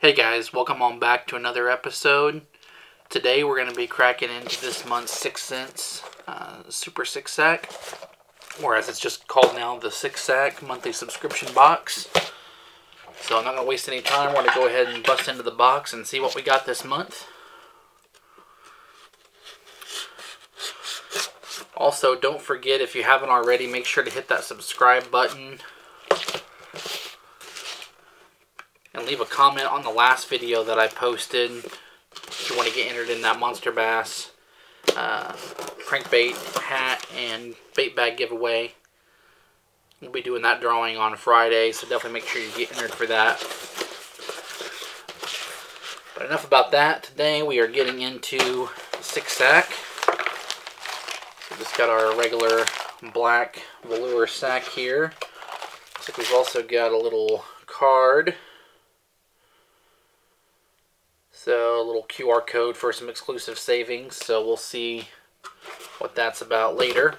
Hey guys, welcome on back to another episode. Today we're going to be cracking into this month's 6 cents Super 6 Sack, or as it's just called now, the 6 Sack monthly subscription box. So I'm not going to waste any time. We're going to go ahead and bust into the box and see what we got this month. Also, don't forget, if you haven't already, make sure to hit that subscribe button. And leave a comment on the last video that I posted if you want to get entered in that Monster Bass crankbait, hat, and bait bag giveaway. We'll be doing that drawing on Friday, so definitely make sure you get entered for that. But enough about that. Today we are getting into 6 Sack. So just got our regular black velour sack here. Looks like we've also got a little card. So a little QR code for some exclusive savings. So we'll see what that's about later.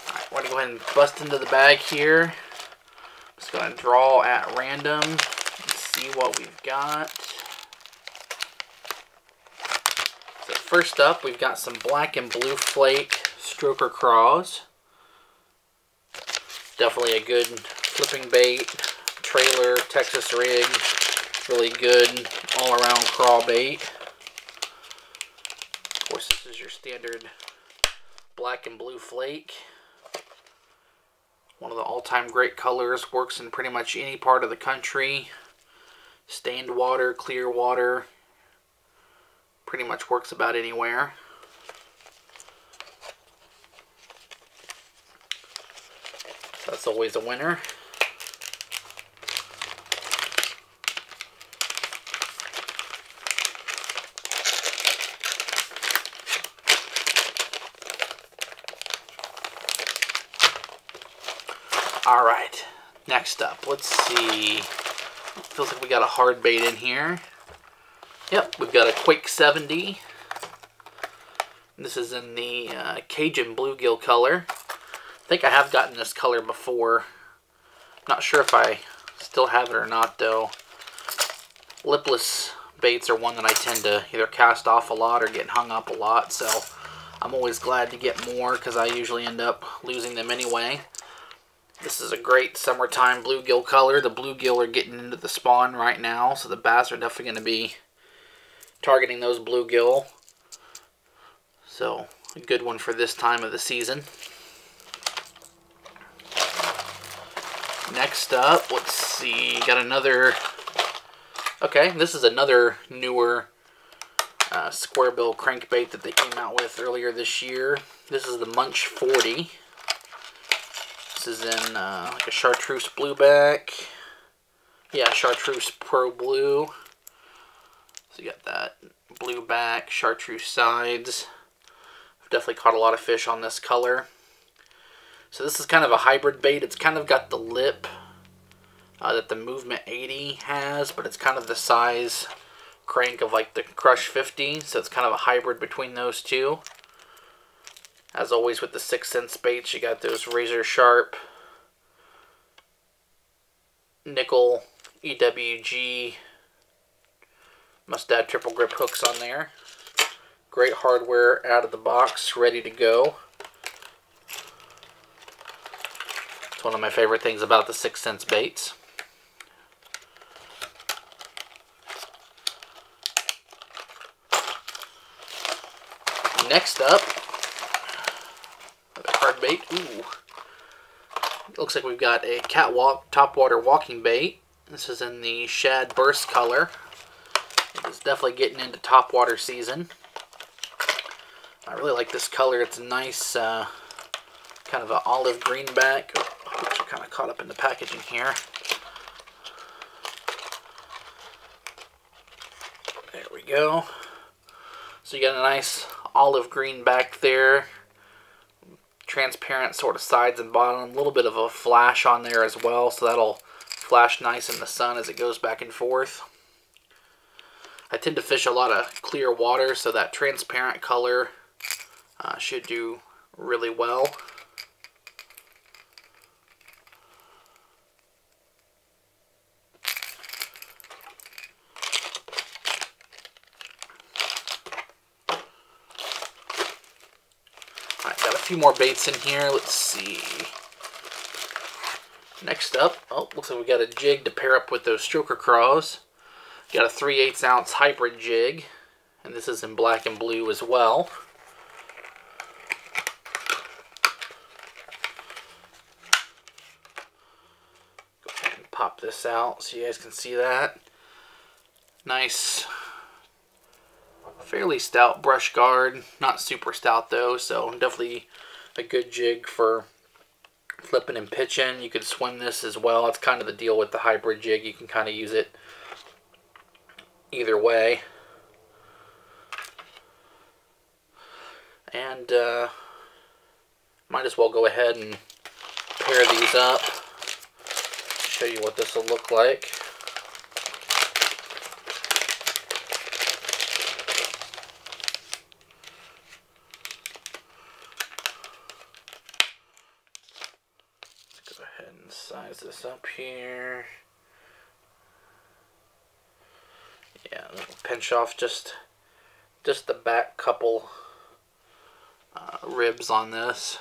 Alright, we're going to go ahead and bust into the bag here. Just going to draw at random and see what we've got. So first up, we've got some black and blue flake stroker craws. Definitely a good flipping bait. Trailer, Texas rig, really good all-around crawl bait. Of course, this is your standard black and blue flake. One of the all-time great colors, works in pretty much any part of the country. Stained water, clear water, pretty much works about anywhere. That's always a winner. Alright, next up, let's see. Feels like we got a hard bait in here. Yep, we've got a Quake 70. This is in the Cajun bluegill color. I think I have gotten this color before. Not sure if I still have it or not though. Lipless baits are one that I tend to either cast off a lot or get hung up a lot, so I'm always glad to get more because I usually end up losing them anyway. This is a great summertime bluegill color. The bluegill are getting into the spawn right now, so the bass are definitely going to be targeting those bluegill. So, a good one for this time of the season. Next up, let's see, got another, okay, this is another newer square bill crankbait that they came out with earlier this year. This is the Munch 40. This is in like a chartreuse blueback. Yeah, chartreuse pro blue. So you got that blue back, chartreuse sides. I've definitely caught a lot of fish on this color. So this is kind of a hybrid bait. It's kind of got the lip that the Movement 80 has, but it's kind of the size crank of like the Crush 50. So it's kind of a hybrid between those two. As always with the 6 cents baits, you got those razor sharp nickel EWG Mustad triple grip hooks on there. Great hardware out of the box, ready to go. It's one of my favorite things about the 6 cents baits. Next up, hard bait. Ooh. Looks like we've got a catwalk topwater walking bait. This is in the shad burst color. It's definitely getting into topwater season. I really like this color. It's a nice kind of an olive greenback. Oops, I'm kind of caught up in the packaging here. There we go. So you got a nice olive green back there. Transparent sort of sides and bottom, a little bit of a flash on there as well, so that'll flash nice in the sun as it goes back and forth. I tend to fish a lot of clear water, so that transparent color should do really well. few more baits in here. Let's see. Next up, oh, looks like we got a jig to pair up with those stroker craws. Got a 3/8 ounce hybrid jig, and this is in black and blue as well. Go ahead and pop this out so you guys can see that. Nice, fairly stout brush guard. Not super stout though, so definitely a good jig for flipping and pitching. You could swim this as well. It's kind of the deal with the hybrid jig. You can kind of use it either way. And might as well go ahead and pair these up. Show you what this will look like. Let's go ahead and size this up here. Yeah, pinch off just the back couple ribs on this,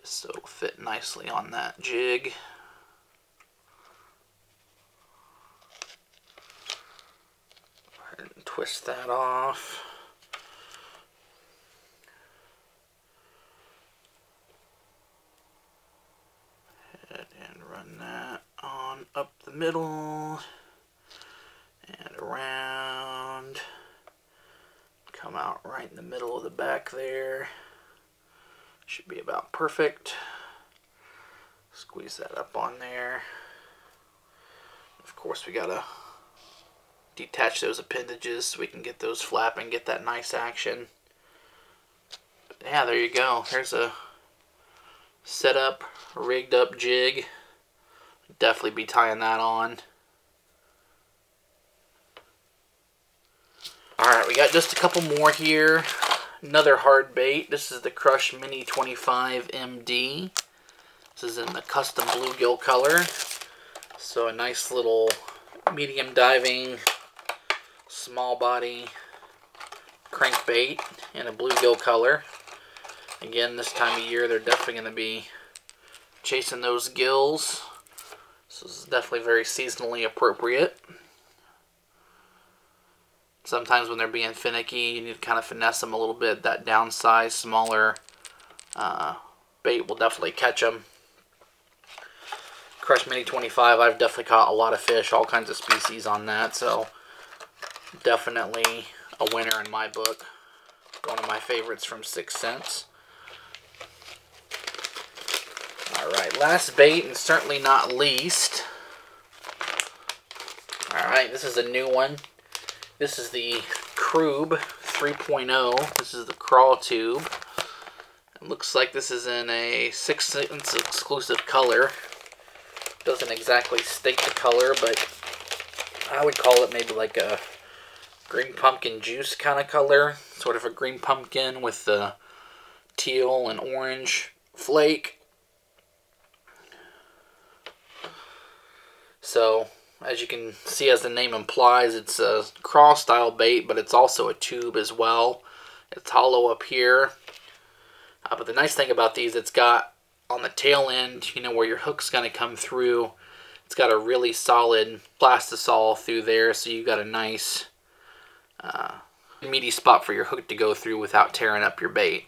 just so it'll fit nicely on that jig. Go ahead and twist that off. Head and run that on up the middle and around. Come out right in the middle of the back there. Should be about perfect. Squeeze that up on there. Of course, we gotta detach those appendages so we can get those flapping, get that nice action. But yeah, there you go. There's a set up, rigged up jig. Definitely be tying that on. Alright, we got just a couple more here. Another hard bait. This is the Crush Mini 25 MD. This is in the custom bluegill color. So a nice little medium diving, small body crankbait in a bluegill color. Again, this time of year they're definitely going to be chasing those gills. So this is definitely very seasonally appropriate. Sometimes when they're being finicky, you need to kind of finesse them a little bit. That downsized, smaller bait will definitely catch them. Crush Mini 25, I've definitely caught a lot of fish, all kinds of species on that. So definitely a winner in my book. One of my favorites from 6 cents. Alright, last bait and certainly not least. Alright, this is a new one. This is the Crube 3.0. This is the crawl tube. It looks like this is in a 6 cents exclusive color. Doesn't exactly state the color, but I would call it maybe like a green pumpkin juice kind of color. Sort of a green pumpkin with the teal and orange flake. So, as you can see, as the name implies, it's a crawl style bait, but it's also a tube as well. It's hollow up here. But the nice thing about these, it's got on the tail end, you know, where your hook's going to come through, it's got a really solid plastisol through there, so you've got a nice meaty spot for your hook to go through without tearing up your bait.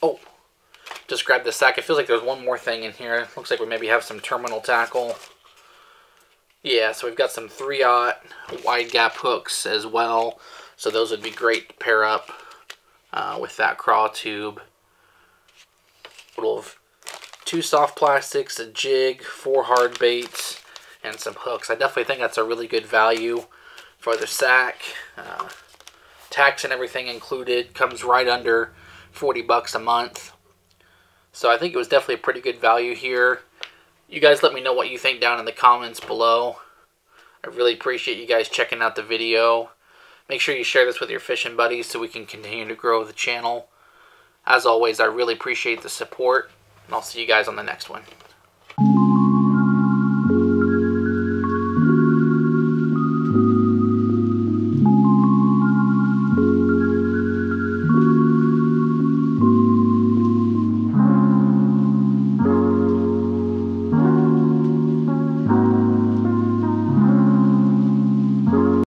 Oh, just grabbed the sack. It feels like there's one more thing in here. Looks like we maybe have some terminal tackle. Yeah, so we've got some 3/0 wide gap hooks as well. So those would be great to pair up with that crawl tube. A total of 2 soft plastics, a jig, 4 hard baits, and some hooks. I definitely think that's a really good value for the sack. Tax and everything included. Comes right under 40 bucks a month. So I think it was definitely a pretty good value here. You guys let me know what you think down in the comments below. I really appreciate you guys checking out the video. Make sure you share this with your fishing buddies so we can continue to grow the channel. As always, I really appreciate the support, and I'll see you guys on the next one.